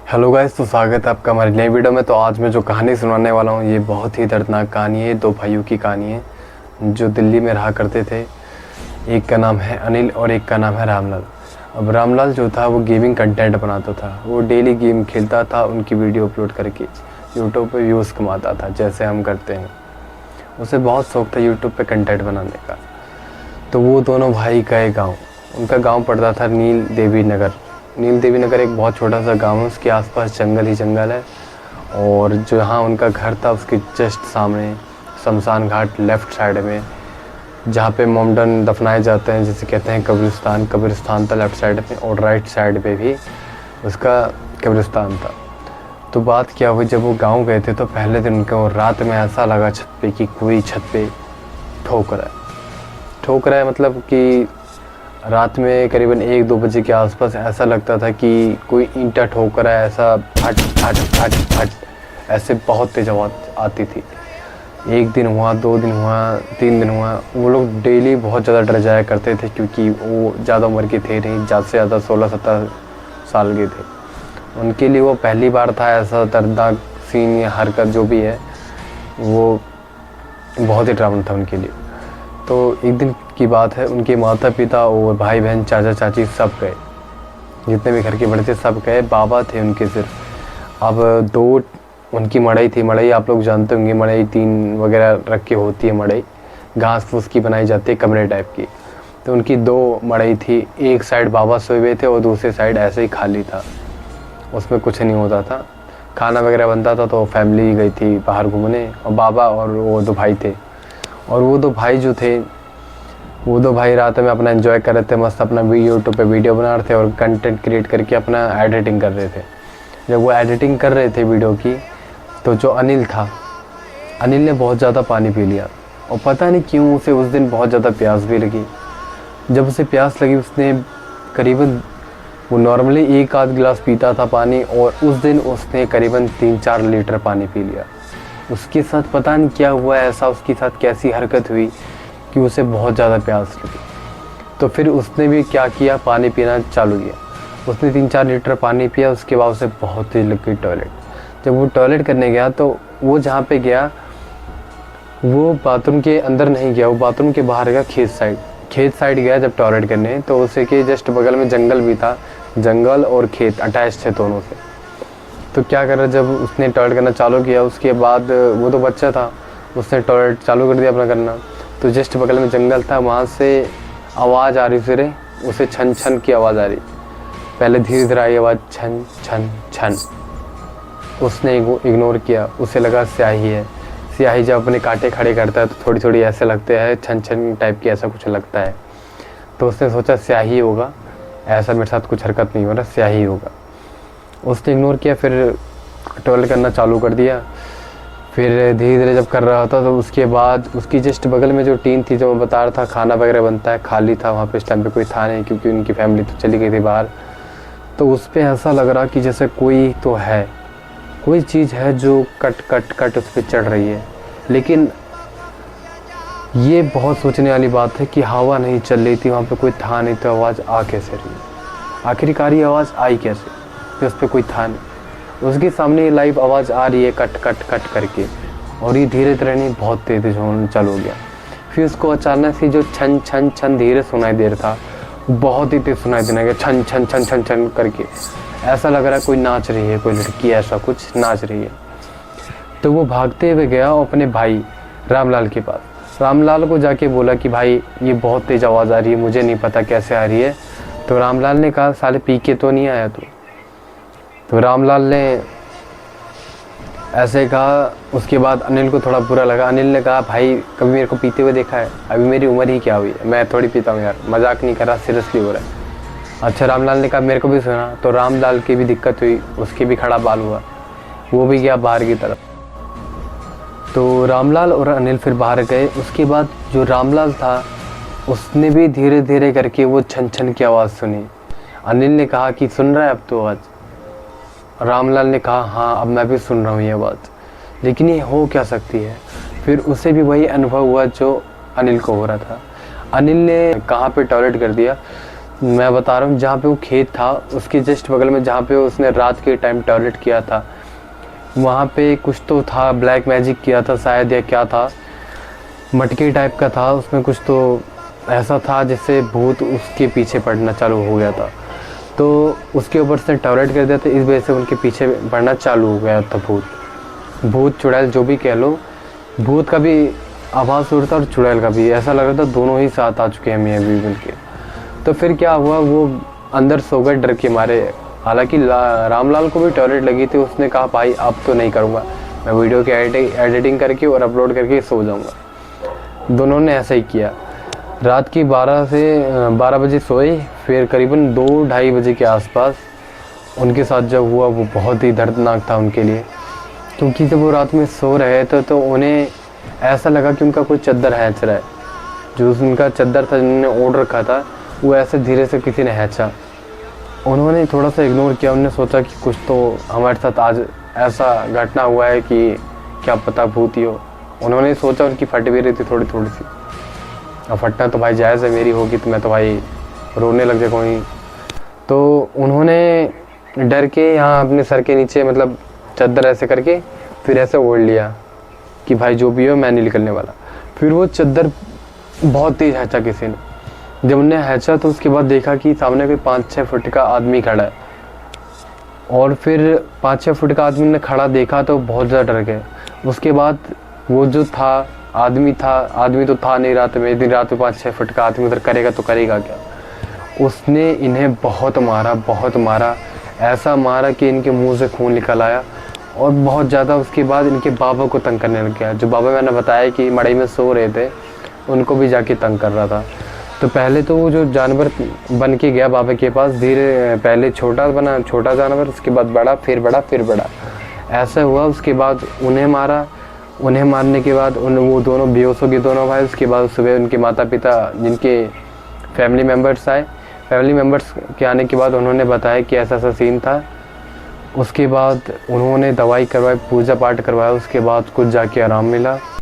Hello guys, तो स्वागत है आपका हमारी नई वीडियो में। तो आज मैं जो कहानी सुनाने वाला हूँ ये बहुत ही दर्दनाक कहानी है। दो भाइयों की कहानी है जो दिल्ली में रहा करते थे। एक का नाम है अनिल और एक का नाम है रामलाल। अब रामलाल जो था वो गेमिंग कंटेंट बनाता था। वो डेली गेम खेलता था, उनकी वीडियो अपलोड करके यूट्यूब पर व्यूज़ कमाता था जैसे हम करते हैं। उसे बहुत शौक था यूट्यूब पर कंटेंट बनाने का। तो वो दोनों भाई गए गाँव। उनका गाँव पड़ता था नील देवी नगर। नील देवी नगर एक बहुत छोटा सा गांव है, उसके आसपास जंगल ही जंगल है। और जहाँ उनका घर था उसके जस्ट सामने शमशान घाट लेफ़्ट साइड में, जहाँ पे मोमडन दफनाए जाते हैं, जिसे कहते हैं कब्रिस्तान। कब्रिस्तान था लेफ़्ट साइड में और राइट साइड पे भी उसका कब्रिस्तान था। तो बात क्या हुई, जब वो गाँव गए थे तो पहले दिन उनको रात में ऐसा लगा छत पे कि कोई छत पे ठोक रहा है। मतलब कि रात में करीबन 1-2 बजे के आसपास ऐसा लगता था कि कोई ईंटा ठोक रहा है, ऐसा फट फट फट फट ऐसे बहुत तेज आवाज़ आती थी। 1 दिन हुआ, 2 दिन हुआ, 3 दिन हुआ। वो लोग डेली बहुत ज़्यादा डर जाया करते थे क्योंकि वो ज़्यादा उम्र के थे नहीं, ज़्यादा से ज़्यादा 16-17 साल के थे। उनके लिए वो पहली बार था ऐसा दर्दनाक सीन या हरकत जो भी है, वो बहुत ही ड्रामा था उनके लिए। तो एक दिन की बात है, उनके माता पिता और भाई बहन चाचा चाची सब गए, जितने भी घर के बड़े थे सब गए। बाबा थे उनके सिर्फ। अब 2 उनकी मड़ई थी। मड़ई आप लोग जानते होंगे, मड़ई 3 वगैरह रख के होती है। मड़ई घास फूस की बनाई जाती है, कमरे टाइप की। तो उनकी 2 मड़ई थी। एक साइड बाबा सोए हुए थे और दूसरी साइड ऐसे ही खाली था, उसमें कुछ नहीं होता था। खाना वगैरह बनता था। तो फैमिली गई थी बाहर घूमने और बाबा और वो 2 भाई थे। और वो 2 भाई जो थे, वो 2 भाई रात में अपना एंजॉय कर रहे थे, मस्त अपना यूट्यूब पे वीडियो बना रहे थे और कंटेंट क्रिएट करके अपना एडिटिंग कर रहे थे। जब वो एडिटिंग कर रहे थे वीडियो की, तो जो अनिल था, अनिल ने बहुत ज़्यादा पानी पी लिया। और पता नहीं क्यों उसे उस दिन बहुत ज़्यादा प्यास भी लगी। जब उसे प्यास लगी, उसने करीबन, वो नॉर्मली 1-आध गिलास पीता था पानी, और उस दिन उसने करीबन 3-4 लीटर पानी पी लिया। उसके साथ पता नहीं क्या हुआ ऐसा, उसके साथ कैसी हरकत हुई कि उसे बहुत ज़्यादा प्यास लगी। तो फिर उसने भी क्या किया, पानी पीना चालू किया। उसने 3-4 लीटर पानी पिया। उसके बाद उसे बहुत तेज लग गई टॉयलेट। जब वो टॉयलेट करने गया तो वो जहाँ पे गया, वो बाथरूम के अंदर नहीं गया, वो बाथरूम के बाहर गया, खेत साइड गया जब टॉयलेट करने। तो उसे के जस्ट बगल में जंगल भी था। जंगल और खेत अटैच थे दोनों से। तो क्या कर रहा, जब उसने टॉयलेट करना चालू किया, उसके बाद वो तो बच्चा था, उसने टॉयलेट चालू कर दिया अपना करना। तो जस्ट बगल में जंगल था, वहाँ से आवाज़ आ रही उसे छन छन की आवाज़ आ रही। पहले धीरे धीरे आई आवाज़, छन छन छन। उसने इग्नोर किया, उसे लगा स्याही है। स्याही जब अपने कांटे खड़े करता है तो थोड़ी थोड़ी ऐसे लगते हैं, छन छन टाइप की ऐसा कुछ लगता है। तो उसने सोचा स्याही होगा, ऐसा मेरे साथ कुछ हरकत नहीं हो रहा, स्याही होगा। उसने इग्नोर किया, फिर टॉयलेट करना चालू कर दिया। फिर धीरे धीरे जब कर रहा था तो उसके बाद उसकी जस्ट बगल में जो टीन थी, जो मैं बता रहा था खाना वगैरह बनता है, खाली था वहाँ पे। इस टाइम पे कोई था नहीं क्योंकि उनकी फैमिली तो चली गई थी बाहर। तो उस पर ऐसा लग रहा कि जैसे कोई तो है, कोई चीज़ है जो कट कट कट उस पर चढ़ रही है। लेकिन ये बहुत सोचने वाली बात है कि हवा नहीं चल रही थी, वहाँ पर कोई था नहीं, तो आवाज़ आ कैसे रही? आखिरकार ये आवाज़ आई कैसे कि उस पर कोई था नहीं? उसके सामने लाइव आवाज़ आ रही है कट कट कट करके, और ये धीरे धीरे नहीं बहुत तेज होना चालू हो गया। फिर उसको अचानक से जो छन छन छन धीरे सुनाई दे रहा था, बहुत ही तेज सुनाई देने लगा, छन छन छन छन छन करके। ऐसा लग रहा है कोई नाच रही है, कोई लड़की ऐसा कुछ नाच रही है। तो वो भागते हुए गया अपने भाई रामलाल के पास। रामलाल को जाके बोला कि भाई ये बहुत तेज़ आवाज़ आ रही है, मुझे नहीं पता कैसे आ रही है। तो रामलाल ने कहा, साले पी के तो नहीं आया तू? तो रामलाल ने ऐसे कहा। उसके बाद अनिल को थोड़ा बुरा लगा। अनिल ने कहा, भाई कभी मेरे को पीते हुए देखा है? अभी मेरी उम्र ही क्या हुई है, मैं थोड़ी पीता हूँ यार, मजाक नहीं कर रहा, सीरियसली हो रहा है। अच्छा, रामलाल ने कहा मेरे को भी सुना। तो रामलाल की भी दिक्कत हुई, उसके भी खड़ा बाल हुआ, वो भी गया बाहर की तरफ। तो रामलाल और अनिल फिर बाहर गए। उसके बाद जो रामलाल था उसने भी धीरे धीरे करके वो छन छन की आवाज़ सुनी। अनिल ने कहा कि सुन रहा है अब तो आवाज़? रामलाल ने कहा हाँ, अब मैं भी सुन रहा हूँ ये बात, लेकिन ये हो क्या सकती है? फिर उसे भी वही अनुभव हुआ जो अनिल को हो रहा था। अनिल ने कहाँ पे टॉयलेट कर दिया, मैं बता रहा हूँ जहाँ पे वो खेत था उसके जस्ट बगल में जहाँ पे उसने रात के टाइम टॉयलेट किया था, वहाँ पे कुछ तो था, ब्लैक मैजिक किया था शायद या क्या था, मटके टाइप का था, उसमें कुछ तो ऐसा था जिससे भूत उसके पीछे पड़ना चालू हो गया था। तो उसके ऊपर से टॉयलेट कर दिया था, इस वजह से उनके पीछे पड़ना चालू हो गया था भूत चुड़ैल जो भी कह लो। भूत का भी आवाज़ हो रहा था और चुड़ैल का भी, ऐसा लग रहा था दोनों ही साथ आ चुके हैं मियाँ बीवी मिलके। तो फिर क्या हुआ, वो अंदर सो गए डर के मारे। हालांकि रामलाल को भी टॉयलेट लगी थी, उसने कहा भाई अब तो नहीं करूँगा, मैं वीडियो की एडिटिंग करके और अपलोड करके सो जाऊँगा। दोनों ने ऐसा ही किया। रात की 12 बजे सोए, फिर करीबन 2-2:30 बजे के आसपास उनके साथ जब हुआ वो बहुत ही दर्दनाक था उनके लिए, क्योंकि जब वो रात में सो रहे थे तो उन्हें ऐसा लगा कि उनका कोई चद्दर हैंच रहा है। जो उनका चद्दर था जिन्होंने ओढ़ रखा था वो ऐसे धीरे से किसी ने हैंचा। उन्होंने थोड़ा सा इग्नोर किया, उन्होंने सोचा कि कुछ तो हमारे साथ आज ऐसा घटना हुआ है कि क्या पता भूत ही हो। उन्होंने सोचा, उनकी फट भी रही थी थोड़ी थोड़ी सी, अब फटना तो भाई जायज़ है, मेरी होगी तो मैं तो भाई रोने लग जाऊँ वहीं। तो उन्होंने डर के यहाँ अपने सर के नीचे मतलब चद्दर ऐसे करके फिर ऐसे ओढ़ लिया कि भाई जो भी हो मैं नहीं निकलने वाला। फिर वो चद्दर बहुत तेज़ हैंचा किसी ने। जब उन्हें हैंचा तो उसके बाद देखा कि सामने कोई 5-6 फुट का आदमी खड़ा है, और फिर 5-6 फुट का आदमी ने खड़ा देखा तो बहुत ज़्यादा डर गए। उसके बाद वो जो था आदमी तो था नहीं रात में, इतनी रात में 5-6 फुट का आदमी उधर करेगा तो करेगा क्या। उसने इन्हें बहुत मारा, ऐसा मारा कि इनके मुंह से खून निकल आया और बहुत ज़्यादा। उसके बाद इनके बाबा को तंग करने लग गया। जो बाबा मैंने बताया कि मड़ई में सो रहे थे, उनको भी जाके तंग कर रहा था। तो पहले तो वो जो जानवर बन के गया बाबा के पास, धीरे पहले छोटा बना, छोटा जानवर, उसके बाद बड़ा, फिर बड़ा ऐसा हुआ। उसके बाद उन्हें मारा, उन्हें मारने के बाद वो दोनों बेहोश हो गए दोनों भाई। उसके बाद सुबह उनके माता पिता जिनके फैमिली मेम्बर्स के आने के बाद उन्होंने बताया कि ऐसा ऐसा सीन था। उसके बाद उन्होंने दवाई करवाई, पूजा पाठ करवाया, उसके बाद कुछ जाके आराम मिला।